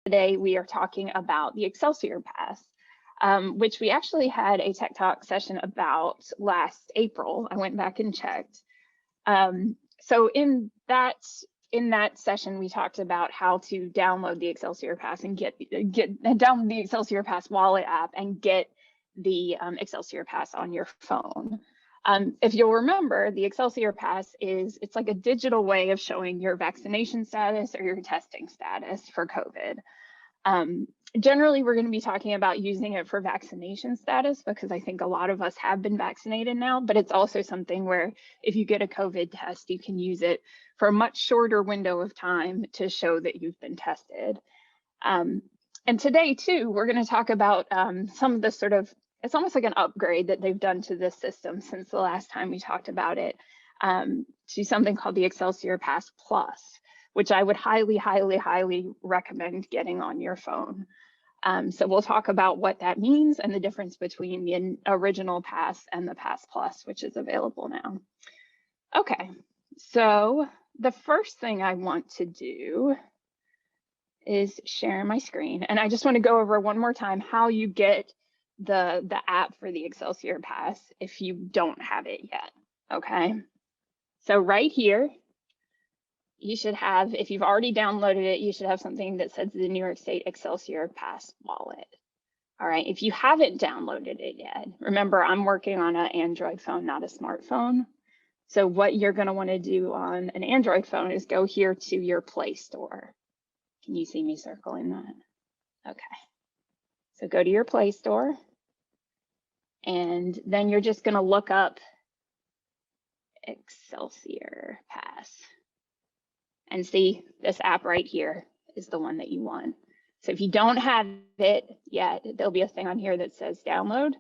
Today we are talking about the Excelsior Pass, which we actually had a Tech Talk session about last April. I went back and checked. So in that session, we talked about how to download the Excelsior Pass and download the Excelsior Pass wallet app and get the Excelsior Pass on your phone. If you'll remember, the Excelsior Pass it's like a digital way of showing your vaccination status or your testing status for COVID. Generally, we're going to be talking about using it for vaccination status because I think a lot of us have been vaccinated now, but it's also something where if you get a COVID test, you can use it for a much shorter window of time to show that you've been tested. And today, too, we're going to talk about some of the it's almost like an upgrade that they've done to this system since the last time we talked about it, to something called the Excelsior Pass Plus, which I would highly, highly, highly recommend getting on your phone. So we'll talk about what that means and the difference between the original Pass and the Pass Plus, which is available now. Okay, so the first thing I want to do is share my screen. And I just want to go over one more time how you get the app for the Excelsior Pass if you don't have it yet, okay? So right here, you should have, if you've already downloaded it, you should have something that says the New York State Excelsior Pass wallet. All right, if you haven't downloaded it yet, remember I'm working on an Android phone, not a smartphone. So what you're gonna wanna do on an Android phone is go here to your Play Store. Can you see me circling that? Okay. So go to your Play Store, and then you're just gonna look up Excelsior Pass. And see, this app right here is the one that you want. So if you don't have it yet, there'll be a thing on here that says download.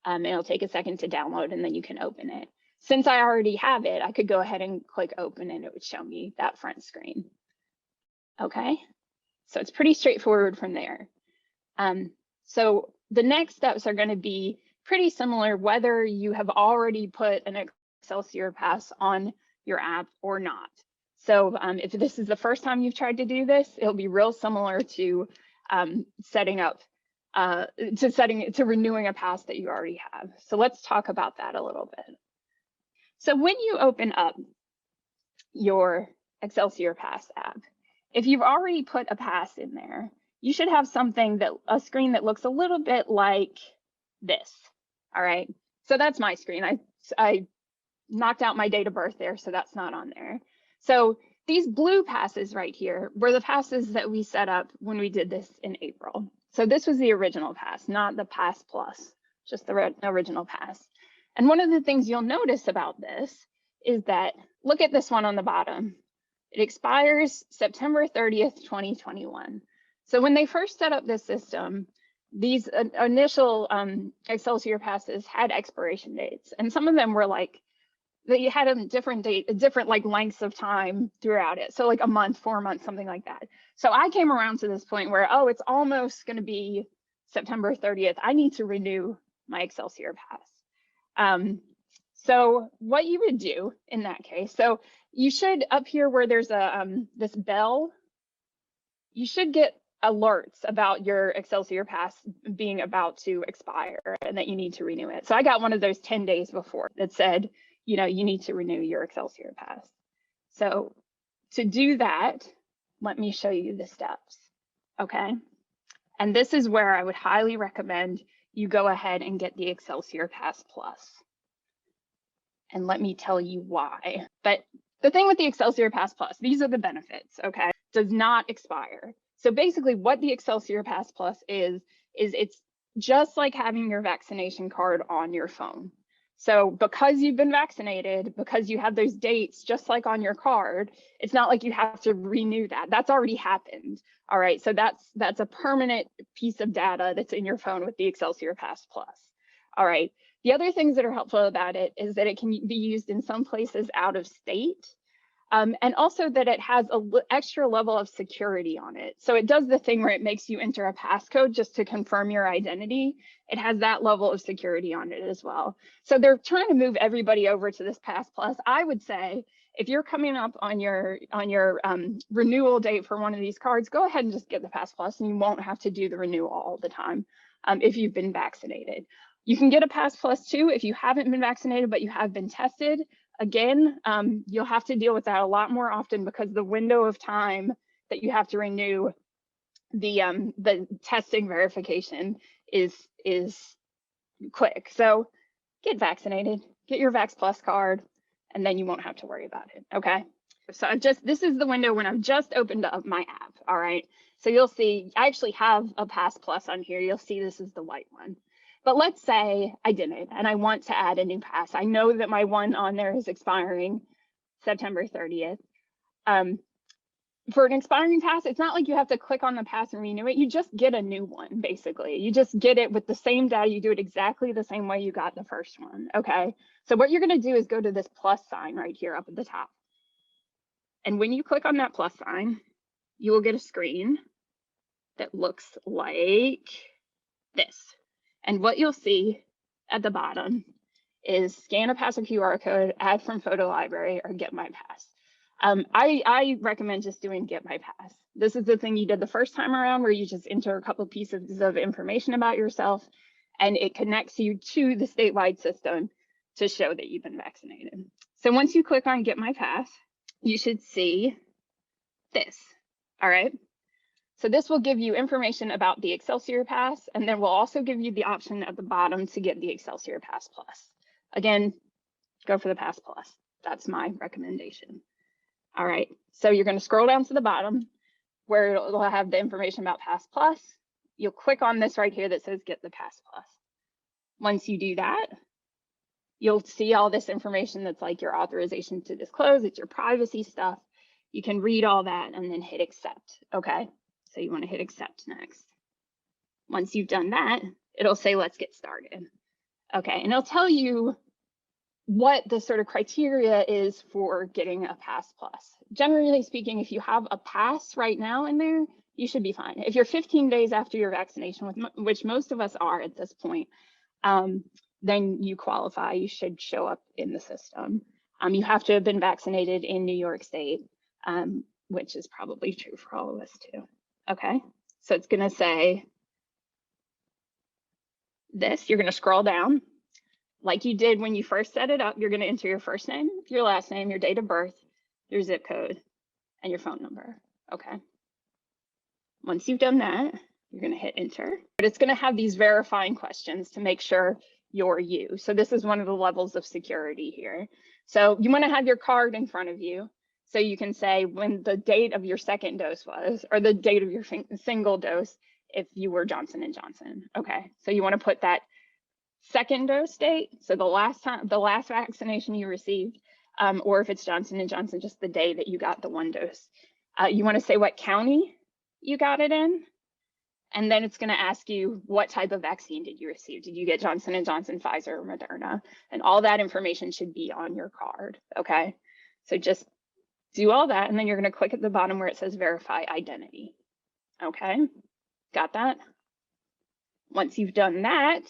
It'll take a second to download and then you can open it. Since I already have it, I could go ahead and click open and it would show me that front screen. Okay, so it's pretty straightforward from there. So the next steps are going to be pretty similar whether you have already put an Excelsior Pass on your app or not. So if this is the first time you've tried to do this, it'll be real similar to renewing a pass that you already have. So let's talk about that a little bit. So when you open up your Excelsior Pass app, if you've already put a pass in there, you should have a screen that looks a little bit like this. All right, so that's my screen. I knocked out my date of birth there, so that's not on there. So these blue passes right here were the passes that we set up when we did this in April. So this was the original pass, not the Pass Plus, just the original pass. And one of the things you'll notice about this is that, look at this one on the bottom. It expires September 30th, 2021. So when they first set up this system, these initial Excelsior passes had expiration dates, and some of them were like, they had a different like lengths of time throughout it. So like a month, 4 months, something like that. So I came around to this point where, oh, it's almost going to be September 30th. I need to renew my Excelsior Pass. So what you would do in that case, so you should, up here where there's this bell, you should get alerts about your Excelsior Pass being about to expire and that you need to renew it. So I got one of those 10 days before that said, you know, you need to renew your Excelsior Pass. So to do that, let me show you the steps, okay? And this is where I would highly recommend you go ahead and get the Excelsior Pass Plus. And let me tell you why. But the thing with the Excelsior Pass Plus, these are the benefits, okay? Does not expire. So basically what the Excelsior Pass Plus is it's just like having your vaccination card on your phone. So because you've been vaccinated, because you have those dates just like on your card, it's not like you have to renew that. That's already happened. All right, so that's a permanent piece of data that's in your phone with the Excelsior Pass Plus. All right, the other things that are helpful about it is that it can be used in some places out of state. And also that it has an extra level of security on it. So it does the thing where it makes you enter a passcode just to confirm your identity. It has that level of security on it as well. So they're trying to move everybody over to this Pass Plus. I would say if you're coming up on your renewal date for one of these cards, go ahead and just get the Pass Plus, and you won't have to do the renewal all the time if you've been vaccinated. You can get a Pass Plus too if you haven't been vaccinated, but you have been tested. Again, you'll have to deal with that a lot more often because the window of time that you have to renew the testing verification is quick. So get vaccinated, get your Vax Plus card, and then you won't have to worry about it. Okay. So this is the window when I've just opened up my app. All right. So you'll see I actually have a Pass Plus on here. You'll see this is the white one. But let's say I didn't and I want to add a new pass. I know that my one on there is expiring September 30th. For an expiring pass, it's not like you have to click on the pass and renew it. You just get a new one, basically. You just get it with the same data. You do it exactly the same way you got the first one, okay? So what you're gonna do is go to this plus sign right here up at the top. And when you click on that plus sign, you will get a screen that looks like this. And what you'll see at the bottom is scan a pass or QR code, add from photo library, or get my pass. I recommend just doing get my pass. This is the thing you did the first time around where you just enter a couple pieces of information about yourself and it connects you to the statewide system to show that you've been vaccinated. So once you click on get my pass, you should see this, all right? So this will give you information about the Excelsior Pass, and then we'll also give you the option at the bottom to get the Excelsior Pass Plus. Again, go for the Pass Plus. That's my recommendation. All right, so you're going to scroll down to the bottom where it'll have the information about Pass Plus. You'll click on this right here that says get the Pass Plus. Once you do that, you'll see all this information that's like your authorization to disclose, it's your privacy stuff. You can read all that and then hit accept, okay? So you want to hit accept next. Once you've done that, it'll say let's get started. Okay, and it'll tell you what the sort of criteria is for getting a Pass Plus. Generally speaking, if you have a pass right now in there, you should be fine. If you're 15 days after your vaccination, which most of us are at this point, then you qualify. You should show up in the system. You have to have been vaccinated in New York State, which is probably true for all of us too. Okay, so it's gonna say this, you're gonna scroll down. Like you did when you first set it up, you're gonna enter your first name, your last name, your date of birth, your zip code, and your phone number, okay? Once you've done that, you're gonna hit enter. But it's gonna have these verifying questions to make sure you're you. So this is one of the levels of security here. So you wanna have your card in front of you so you can say when the date of your second dose was, or the date of your single dose if you were Johnson & Johnson, okay? So you wanna put that second dose date, so the last vaccination you received, or if it's Johnson & Johnson, just the day that you got the one dose. You want to say what county you got it in, and then it's going to ask you what type of vaccine did you receive. Did you get Johnson & Johnson, Pfizer, or Moderna? And all that information should be on your card, okay? So just do all that, and then you're going to click at the bottom where it says verify identity, okay? Got that? Once you've done that,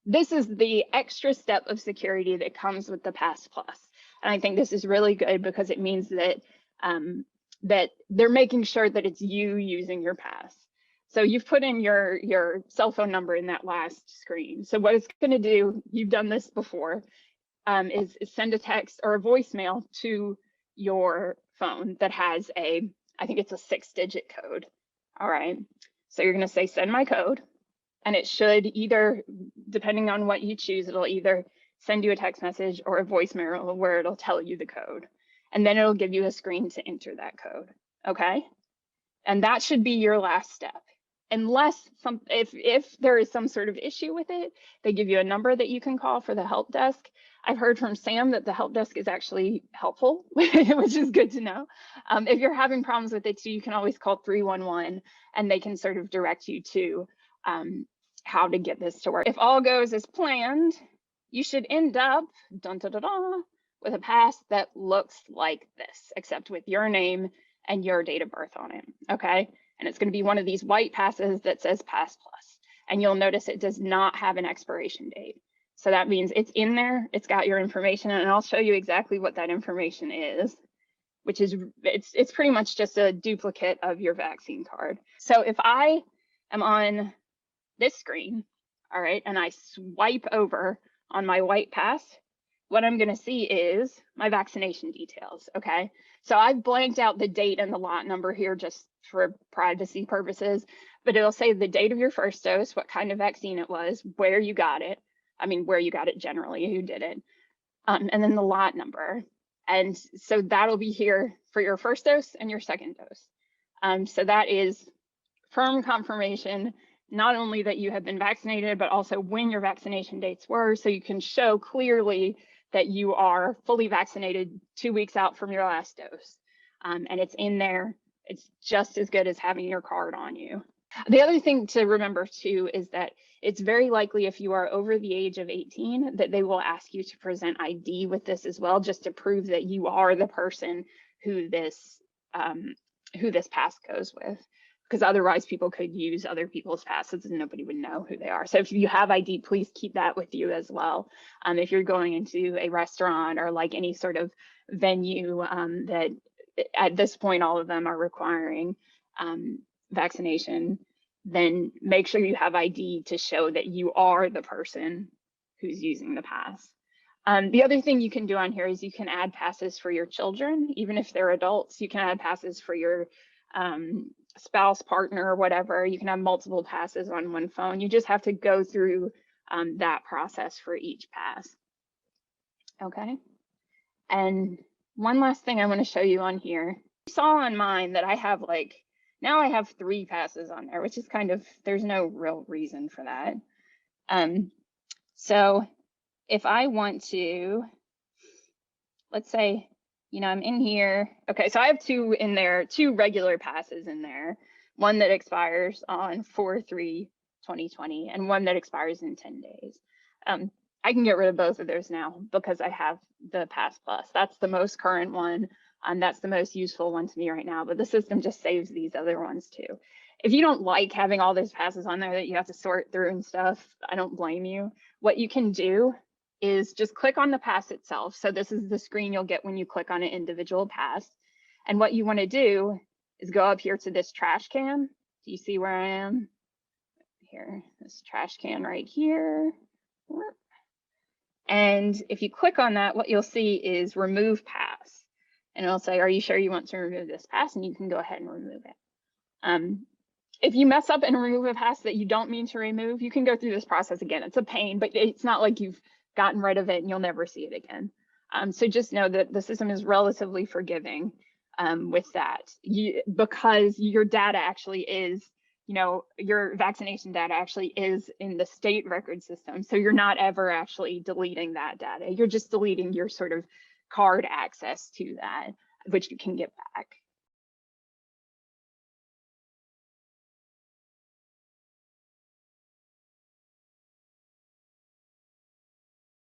this is the extra step of security that comes with the Pass Plus. And I think this is really good because it means that that they're making sure that it's you using your pass. So you've put in your cell phone number in that last screen. So what it's going to do, you've done this before, is send a text or a voicemail to your phone that has I think it's a 6-digit code. All right. So you're going to say send my code. And it should either, depending on what you choose, it'll either send you a text message or a voicemail where it'll tell you the code. And then it'll give you a screen to enter that code, okay? And that should be your last step. Unless if there is some sort of issue with it, they give you a number that you can call for the help desk. I've heard from Sam that the help desk is actually helpful, which is good to know. If you're having problems with it too, you can always call 311 and they can sort of direct you to how to get this to work. If all goes as planned, you should end up with a pass that looks like this, except with your name and your date of birth on it, okay? And it's gonna be one of these white passes that says Pass Plus. And you'll notice it does not have an expiration date. So that means it's in there, it's got your information, and I'll show you exactly what that information is which is, it's pretty much just a duplicate of your vaccine card. So if I am on this screen, all right, and I swipe over on my white pass, what I'm going to see is my vaccination details. Okay, so I've blanked out the date and the lot number here just for privacy purposes, but it'll say the date of your first dose, what kind of vaccine it was, where you got it. I mean, where you got it generally, who did it, and then the lot number. And so that'll be here for your first dose and your second dose. So that is firm confirmation, not only that you have been vaccinated, but also when your vaccination dates were, so you can show clearly that you are fully vaccinated 2 weeks out from your last dose. And it's in there. It's just as good as having your card on you. The other thing to remember too is that it's very likely if you are over the age of 18 that they will ask you to present ID with this as well, just to prove that you are the person who this pass goes with, because otherwise people could use other people's passes and nobody would know who they are. So if you have ID, please keep that with you as well. If you're going into a restaurant or like any sort of venue that at this point all of them are requiring vaccination, then make sure you have ID to show that you are the person who's using the pass. The other thing you can do on here is you can add passes for your children, even if they're adults. You can add passes for your spouse, partner, or whatever. You can have multiple passes on one phone. You just have to go through that process for each pass. Okay. And one last thing I want to show you on here. You saw on mine that I have now I have 3 passes on there, which is kind of, there's no real reason for that. So if I want to, let's say, I'm in here. Okay, so I have 2 in there, 2 regular passes in there. One that expires on 4/3/2020 and one that expires in 10 days. I can get rid of both of those now because I have the Pass Plus. That's the most current one. That's the most useful one to me right now, but the system just saves these other ones too. If you don't like having all those passes on there that you have to sort through and stuff, I don't blame you. What you can do is just click on the pass itself. So this is the screen you'll get when you click on an individual pass. And what you want to do is go up here to this trash can. Do you see where I am? Here, this trash can right here. And if you click on that, what you'll see is remove pass. And it'll say, are you sure you want to remove this pass? And you can go ahead and remove it. If you mess up and remove a pass that you don't mean to remove, you can go through this process again. It's a pain, but it's not like you've gotten rid of it and you'll never see it again. So just know that the system is relatively forgiving with that, because your data actually is, your vaccination data actually is in the state record system. So you're not ever actually deleting that data. You're just deleting your sort of card access to that, which you can get back.